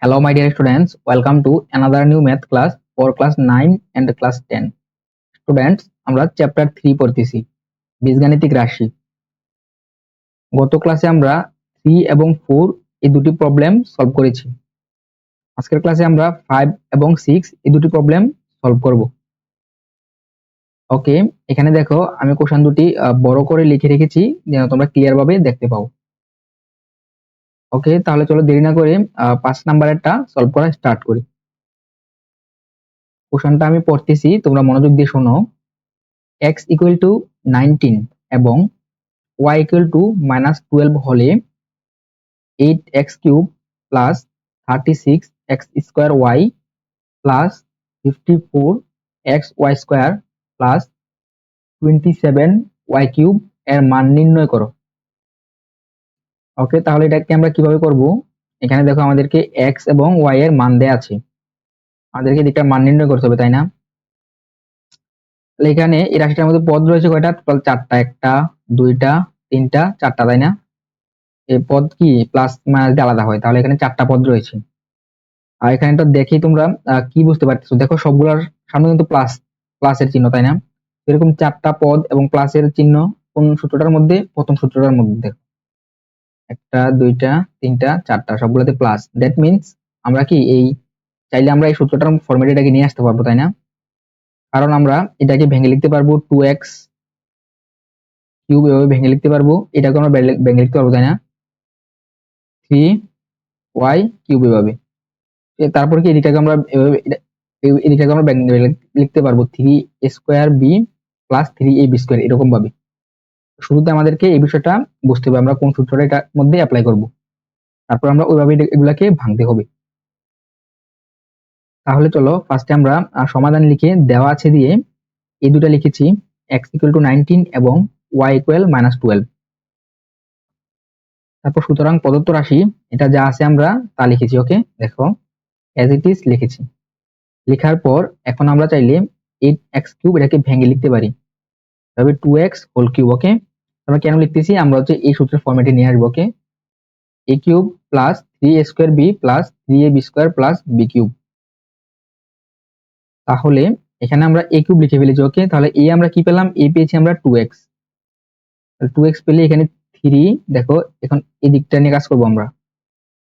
Hello, my dear students. Welcome to another new math class for class 9 and class 10. Students, আমরা chapter 3 পড়তেছি বীজগাণিতিক রাশি। গত ক্লাসে আমরা 3 এবং 4 এই দুটি প্রবলেম সলভ করেছি। আজকের ক্লাসে আমরা 5 এবং 6 এই দুটি প্রবলেম সলভ করব। ওকে, এখানে দেখো আমি কোশ্চেন দুটি বড় করে লিখে রেখেছি যেন তোমরা ক্লিয়ার ভাবে দেখতে পাও। ওকে, তাহলে চলো দেরি না করে 5 নাম্বারেরটা সলভ করা স্টার্ট করি। কোশ্চেনটা আমি পড়তেছি, তোমরা মনোযোগ দিয়ে শোনো। x equal to 19 এবং y equal to -12 হলে 8x cube plus 36x square y plus 54xy square plus 27y cube এর মান নির্ণয় করো। ওকে, তাহলে এটাকে আমরা কিভাবে করব? এখানে দেখো আমাদেরকে x এবং y এর মান দেয়া আছে, আমাদেরকে এটা মান নির্ণয় করতে হবে, তাই না? তাহলে এখানে এই রাশিটার মধ্যে পদ রয়েছে কয়টা? টোটাল 4টা, 1টা 2টা 3টা 4টা, তাই না? এই পদ কি প্লাস মাইনাস দিয়ে আলাদা হয়, তাহলে এখানে 4টা পদ রয়েছে। আর এখানেটা দেখেই তোমরা কি বুঝতে পারতেছো, দেখো সবগুলোর সামনে কিন্তু প্লাসের চিহ্ন, তাই না? এরকম 4টা পদ এবং প্লাসের চিহ্ন কোন সূত্রটার মধ্যে? প্রথম সূত্রটার মধ্যে। দেখো 1টা 2টা 3টা 4টা সবগুলোতে প্লাস, দ্যাট মিন্স আমরা কি এই চাইলে আমরা এই সূত্রটার ফরম্যাটে এটাকে নিয়ে আসতে পারবো, তাই না? কারণ আমরা এটাকে ভেঙে লিখতে পারবো 2x কিউব, এভাবে ভেঙে লিখতে পারবো, এটাকে আমরা ভেঙে লিখতে পারবো, তাই না? 3y কিউব এভাবে। তারপর কি এদিকটাকে আমরা এদিকটাকে আমরা লিখতে পারবো 3a² প্লাস 3ab², এরকম ভাবে। শুরুতে আমাদেরকে এই বিষয়টা বুঝতে হবে আমরা কোন সূত্রটা এটার মধ্যে অ্যাপ্লাই করব, তারপর আমরা ওইভাবে এগুলাকে ভাঙতে হবে। তাহলে চলো ফার্স্টে আমরা সমাধান লিখে দেওয়া আছে দিয়ে এই দুটো লিখেছি, x = 19 এবং y = -12। তারপর সুতরাং প্রদত্ত রাশি এটা যা আছে আমরা তা লিখেছি। ওকে, দেখো অ্যাজ ইট ইজ লিখেছি। লেখার পর এখন আমরা চাইলে 8x³ এটাকে ভেঙে লিখতে পারি, তবে 2x³ ওকে। আমরা কেন লিখতেছি? আমরা হচ্ছে এই সূত্রের ফরম্যাটে নিয়ে আসবো। ওকে, a³ plus 3a² b plus 3ab² plus b³। তাহলে এখানে আমরা a³ লিখে ফেলেছি। ওকে, তাহলে a আমরা কি পেলাম? a পেয়েছি আমরা 2x, 2x পেলে এখানে 3, দেখো এখন এই দিকটা নিয়ে কাজ করবো আমরা।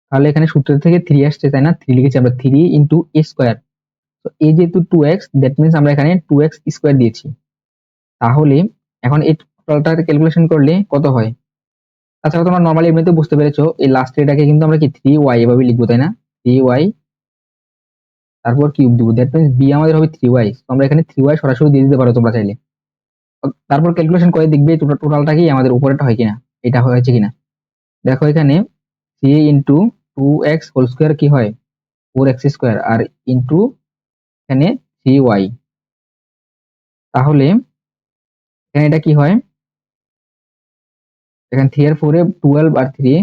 তাহলে এখানে সূত্র থেকে 3 আসছে, তাই না? 3 লিখেছি আমরা, 3 × a²। তো এই যেহেতু 2x, দ্যাট মিন্স আমরা এখানে 2x² দিয়েছি। তাহলে এখন এই টোটালটা ক্যালকুলেশন করলে কত হয়? তাছাড়া তোমরা নরমালি এমনিতে বুঝতে পেরেছো, এই লাস্ট এটাকে কিন্তু আমরা কি 3y এভাবে লিখবো, তাই না? 3y তারপর কিউব দিব, দ্যাট মিন্স b আমাদের হবে 3y। তো আমরা এখানে 3y সরাসরি দিয়ে দিতে পারো তোমরা চাইলে। তারপর ক্যালকুলেশন করে দেখবে টোটালটা কি আমাদের উপরেটা হয় কিনা, এটা হয়েছে কিনা। দেখো এখানে 3 × 2x² কি হয়? 4x², আর ইন্টু এখানে 3y। তাহলে এখানে এটা কি হয়? এখানে 3 আর 4 এ 12 আর 3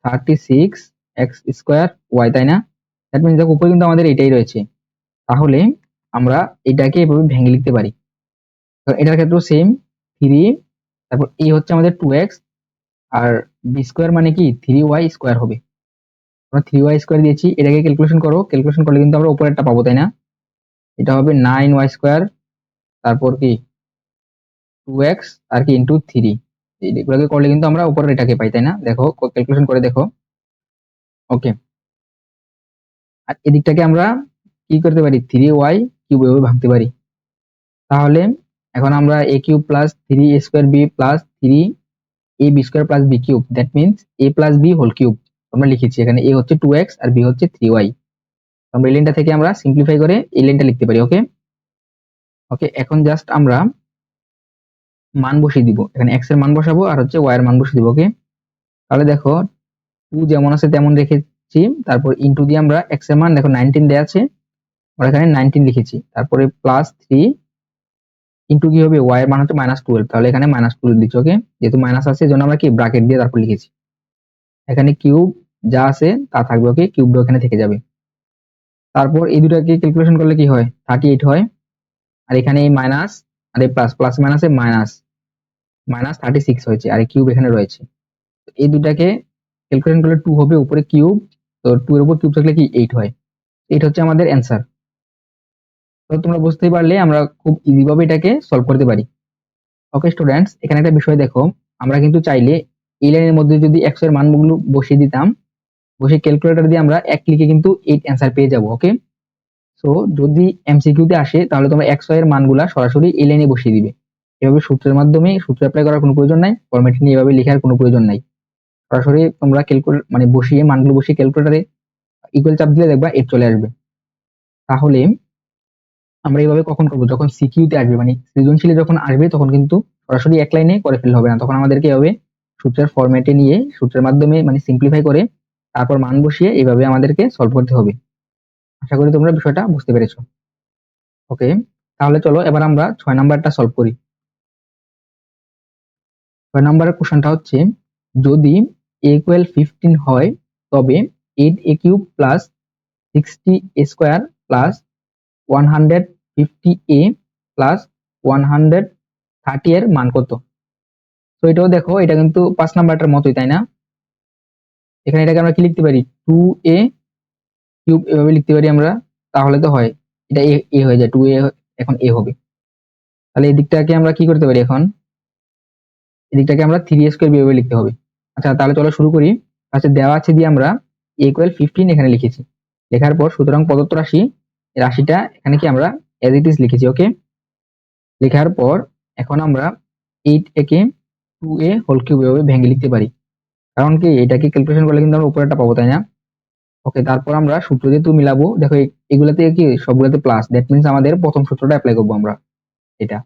36x²y, তাই না? দ্যাট মিন্স দেখো উপরে কিন্তু আমাদের এটাই রয়েছে। তাহলে আমরা এটাকে এভাবে ভেঙে লিখতে পারি। এটার ক্ষেত্রেও সেম, 3 তারপর এই হচ্ছে আমাদের 2x আর b² মানে কি 3y² হবে। আমরা 3y² দিয়েছি, এটাকে ক্যালকুলেশন করো, ক্যালকুলেশন করলে কিন্তু আমরা উপরেরটা পাবো, তাই না? এটা হবে 9y², তারপর কি 2x আর কি ইন্টু 3, এগুলোকে করলে কিন্তু আমরা উপরের এটাকে পাই, তাই না? দেখো ক্যালকুলেশন করে দেখো। ওকে, আর এদিকটাকে আমরা কি করতে পারি? 3y³ এভাবে ভাঙতে পারি। তাহলে এখন আমরা a³ plus 3a² b plus 3ab² plus b³ that means a plus b whole cube আমরা লিখেছি। এখানে a হচ্ছে 2x আর b হচ্ছে 3y। আমরা এই লাইনটা থেকে আমরা সিম্পলিফাই করে এই লাইনটা লিখতে পারি। ওকে ওকে, এখন জাস্ট আমরা মান বসিয়ে দিব, এখানে x এর মান বসাবো আর হচ্ছে y এর মান বসিয়ে দিব। ওকে, তাহলে দেখো 2 যেমন আছে তেমন রেখেছি, তারপর ইনটু দিয়ে আমরা x এর মান দেখো 19 দেয়া আছে, আমরা এখানে 19 লিখেছি, তারপরে প্লাস 3 ইনটু কি হবে? y এর মান হচ্ছে -12, তাহলে এখানে -12 দিচ্ছি। ওকে, যেহেতু মাইনাস আছে এজন্য আমরা কি ব্র্যাকেট দিয়ে তারপর লিখেছি। এখানে কিউব যা আছে তা থাকবে। ওকে, কিউবটা এখানে থেকে যাবে। তারপর এই দুটাকে ক্যালকুলেশন করলে কি হয়? 38 হয়, আর এখানে এই মাইনাস আর এই প্লাস, প্লাস মাইনাসে -36 হয়েছে, আর এই কিউব এখানে রয়েছে। এই দুটাকে ক্যালকুলেশন করলে 2 হবে উপরে কিউব তো 2 এর উপর কিউব থাকলে কি 8 হয়। 8 হচ্ছে আমাদের অ্যান্সার। তো তোমরা বুঝতেই পারলে আমরা খুব ইজি ভাবে এটাকে সলভ করতে পারি। ওকে স্টুডেন্টস, এখানে একটা বিষয় দেখো, আমরা কিন্তু চাইলে এই লাইনের মধ্যে যদি x এর মানগুলো বসিয়ে দিতাম, বসে ক্যালকুলেটর দিয়ে আমরা এক ক্লিকে কিন্তু 8 অ্যান্সার পেয়ে যাব। ওকে, সো যদি এমসিকিউতে আসে তাহলে তোমরা x এর মানগুলা সরাসরি এই লাইনে বসিয়ে দিবে। এভাবে সূত্রের মাধ্যমে সূত্র অ্যাপ্লাই করার কোনো প্রয়োজন নাই, ফরম্যাট নিয়ে এভাবে লেখার কোনো প্রয়োজন নাই। সরাসরি তোমরা ক্যালকুলেট মানে বসিয়ে মানগুলো বসিয়ে ক্যালকুলেটরে ইকুয়াল চাপ দিলে দেখবা 8 চলে আসবে। তাহলে আমরা এইভাবে কখন করবো, যখন সিকিউতে আসবে মানে সৃজনশীলে যখন আসবে তখন কিন্তু সরাসরি এক লাইনে করে ফেললে হবে না, তখন আমাদেরকে এভাবে সূত্রের ফরম্যাটে নিয়ে সূত্রের মাধ্যমে মানে সিম্পলিফাই করে তারপর মান বসিয়ে এইভাবে আমাদেরকে সলভ করতে হবে। আশা করি তোমরা বিষয়টা বুঝতে পেরেছো। ওকে, তাহলে চলো এবার আমরা 6 নাম্বারটা সলভ করি। 6 নাম্বারের কোশ্চেনটা হচ্ছে, যদি a ইকুয়াল 15 হয় তবে 8a³ plus 60a² plus 150a plus 130 এর মান কত? তো এটাও দেখো, এটা কিন্তু 5 নাম্বারটার মতোই, তাই না? এখানে এটাকে আমরা কি লিখতে পারি, 2a³ এভাবে লিখতে পারি আমরা, তাহলে তো হয় এটা a হয়ে যায়, 2a এখন a হবে। তাহলে এই দিকটাকে আমরা কি করতে পারি, এখন এদিকটাকে আমরা 3a² এভাবে লিখতে হবে। আচ্ছা তাহলে চলো শুরু করি। আচ্ছা, দেওয়া আছে দিয়ে আমরা a ইকুয়াল 15 এখানে লিখেছি, লেখার পর সুতরাং প্রদত্ত রাশি, এই রাশিটা এখানে কি আমরা এজ ইট ইজ লিখেছি। ওকে, লেখার পর এখন আমরা 8a কে 2a হোল কিউব এভাবে ভেঙে লিখতে পারি, কারণ কি এটাকে ক্যালকুলেশন করলে কিন্তু আমরা উপরেরটা পাবো, তাই না? ওকে, তারপর আমরা সূত্র যেহেতু মিলাবো, দেখো এগুলাতে কি সবগুলাতে প্লাস, দ্যাট মিন্স আমাদের প্রথম সূত্রটা অ্যাপ্লাই করবো আমরা এটা।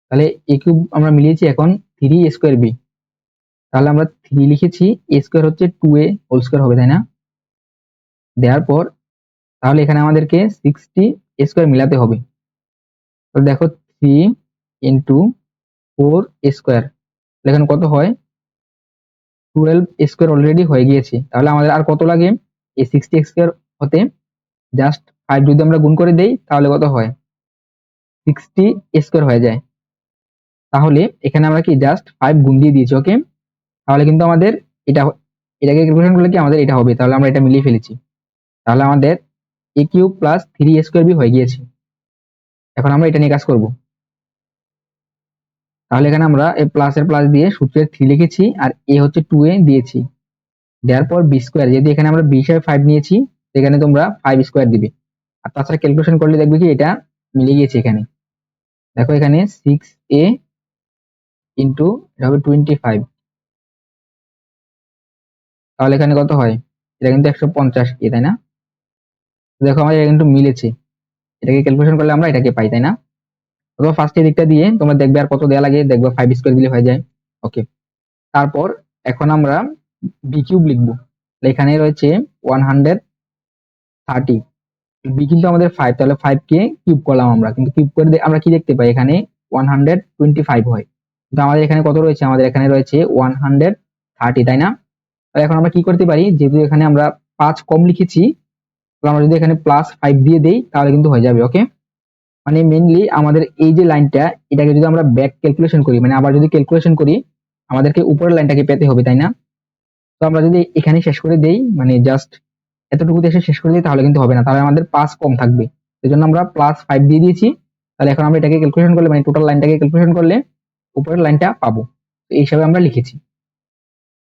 তাহলে a কিউব আমরা মিলিয়েছি, এখন 3a²b, তাহলে আমরা 3 লিখেছি, a² হচ্ছে 2a হোল স্কয়ার হবে, তাই না? দেওয়ার পর তাহলে এখানে আমাদেরকে 60a² মিলাতে হবে। তো দেখো 3 ইন্টু 4a², এখানে কত হয়, 12a² অলরেডি হয়ে গিয়েছে। তাহলে আমাদের আর কত লাগে, এই 60a² হতে জাস্ট 5 যদি আমরা গুণ করে দেই তাহলে কত হয়, 60a² হয়ে যায়। তাহলে এখানে আমরা কি জাস্ট 5 গুণ দিয়ে দিয়েছি। ওকে, তাহলে কিন্তু আমাদের এটা, এটাকে ক্যালকুলেশন করলে কি আমাদের এটা হবে, তাহলে আমরা এটা মিলিয়ে ফেলেছি। তাহলে আমাদের a³ প্লাস 3a²b হয়ে গিয়েছে। এখন আমরা এটা নিয়ে কাজ করব। তাহলে এখানে আমরা এই প্লাস এর প্লাস দিয়ে সূত্রের 3 লিখেছি, আর a হচ্ছে 2a দিয়েছি, দেওয়ার পর b স্কয়ার, যেহেতু এখানে আমরা b হিসেবে 5 নিয়েছি এখানে তোমরা 5 স্কয়ার দিবে। আর তাছাড়া ক্যালকুলেশন করলে দেখবে কি এটা মিলে গিয়েছে। এখানে দেখো, এখানে 6a ইন্টু এটা হবে 25, তাহলে এখানে কত হয়, এটা কিন্তু 150a, তাই না? দেখো আমাদের এটা কিন্তু মিলেছে, এটাকে ক্যালকুলেশন করলে আমরা এটাকে পাই, তাই না? অথবা ফার্স্ট এই দিকটা দিয়ে তোমরা দেখবে আর কত দেয়া লাগে, দেখবে 5 স্কয়ার দিলে হয়ে যায়। ওকে, তারপর এখন আমরা বি কিউব লিখবো। এখানে রয়েছে 130, বি কিন্তু আমাদের 5, তাহলে 5 কে কিউব করলাম আমরা, কিন্তু কিউব করে আমরা কি দেখতে পাই, এখানে 125 হয়, কিন্তু আমাদের এখানে কত রয়েছে, আমাদের এখানে রয়েছে 130, তাই না? তাহলে এখন আমরা কি করতে পারি, যেহেতু এখানে আমরা 5 কম লিখেছি, তাহলে আমরা যদি এখানে +5 দিয়ে দেই তাহলে কিন্তু হয়ে যাবে। ওকে, মানে মেইনলি আমাদের এই যে লাইনটা, এটাকে যদি আমরা ব্যাক ক্যালকুলেশন করি, মানে আবার যদি ক্যালকুলেশন করি, আমাদেরকে উপরের লাইনটাকে পেতে হবে, তাই না? তো আমরা যদি এখানে শেষ করে দেই, মানে জাস্ট এতটুকু এসে শেষ করে দিই, তাহলে কিন্তু হবে না, তাহলে আমাদের 5 কম থাকবে, সেজন্য আমরা +5 দিয়ে দিয়েছি। তাহলে এখন আমরা এটাকে ক্যালকুলেশন করলে, মানে টোটাল লাইনটাকে ক্যালকুলেশন করলে উপরের লাইনটা পাবো, তো এই হিসাবে আমরা লিখেছি।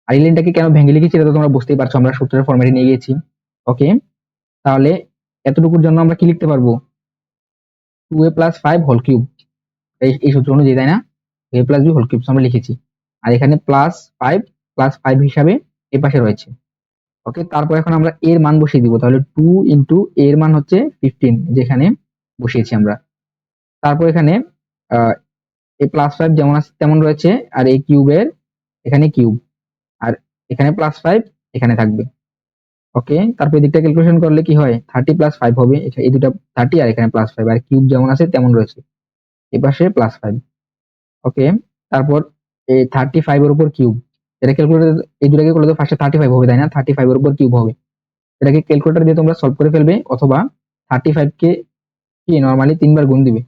আর এই লাইনটাকে কেন ভেঙে লিখেছি এটা তো তোমরা বুঝতেই পারছো, আমরা সূত্রের ফরম্যাটে নিয়ে গিয়েছি। ওকে, তাহলে এতটুকুর জন্য আমরা কি লিখতে পারবো, 2a + 5 হোল কিউব, এই সূত্র অনুযায়ী, তাই না? a + b হোল কিউব আমরা লিখেছি, আর এখানে +5 হিসাবে এই পাশে রয়েছে। ওকে, তারপর এখন আমরা এর মান বসিয়ে দিব, তাহলে 2 ইন্টু এর মান হচ্ছে 15, যেখানে বসিয়েছি আমরা। তারপর এখানে এই +5 যেমন আছে তেমন রয়েছে, আর এই কিউবের এখানে কিউব, আর এখানে +5 এখানে থাকবে। ওকে, তারপর এদিকটা ক্যালকুলেশন করলে কি হয়, 30 + 5 হবে, এই দুটো 30 আর এখানে +5, আর কিউব যেমন আছে তেমন রয়েছে, এই পাশে +5। ওকে, তারপর এই 35 এর উপর কিউব, এটা ক্যালকুলেটর এই দুটাকে করলে তো ফার্স্টে 35 হবে, তাই না? 35 এর উপর কিউব হবে, এটাকে ক্যালকুলেটর দিয়ে তোমরা সলভ করে ফেলবে, অথবা 35 কে কি নরমালি 3 বার গুণ দিবে,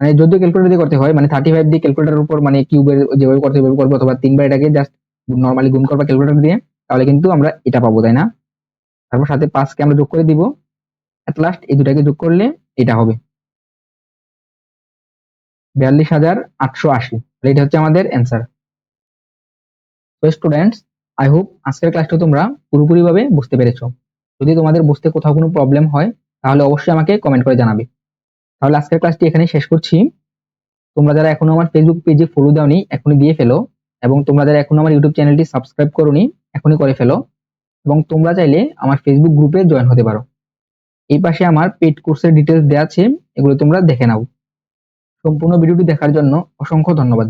মানে যদিও ক্যালকুলেটর দিয়ে করতে হয়, মানে 35 দিয়ে ক্যালকুলেটরের উপর মানে কিউবের যেভাবে করতে হবে করবে, অথবা 3 বার এটাকে জাস্ট নর্মালি গুণ করবা ক্যালকুলেটর দিয়ে, তাহলে কিন্তু আমরা এটা পাবো, তাই না? তারপর সাথে 5 কে আমরা যোগ করে দিব, এট লাস্ট এই দুটাকে যোগ করলে এটা হবে 42,880। এটা হচ্ছে আমাদের অ্যান্সার। তো স্টুডেন্টস, আই হোপ আজকের ক্লাসটা তোমরা পুরোপুরিভাবে বুঝতে পেরেছো। যদি তোমাদের বুঝতে কোথাও কোনো প্রবলেম হয় তাহলে অবশ্যই আমাকে কমেন্ট করে জানাবে। তাহলে আজকের ক্লাসটি এখানেই শেষ করছি। তোমরা যারা এখনো আমার ফেসবুক পেজে ফলো দাওনি এখনই দিয়ে ফেলো, এবং তোমরা যারা এখনো আমার ইউটিউব চ্যানেলটি সাবস্ক্রাইব করোনি এখনই করে ফেলো, এবং তোমরা চাইলে আমার ফেসবুক গ্রুপে জয়েন হতে পারো। এই পাশে আমার পেইড কোর্সের ডিটেলস দেওয়া আছে, এগুলো তোমরা দেখে নাও। সম্পূর্ণ ভিডিওটি দেখার জন্য অসংখ্য ধন্যবাদ।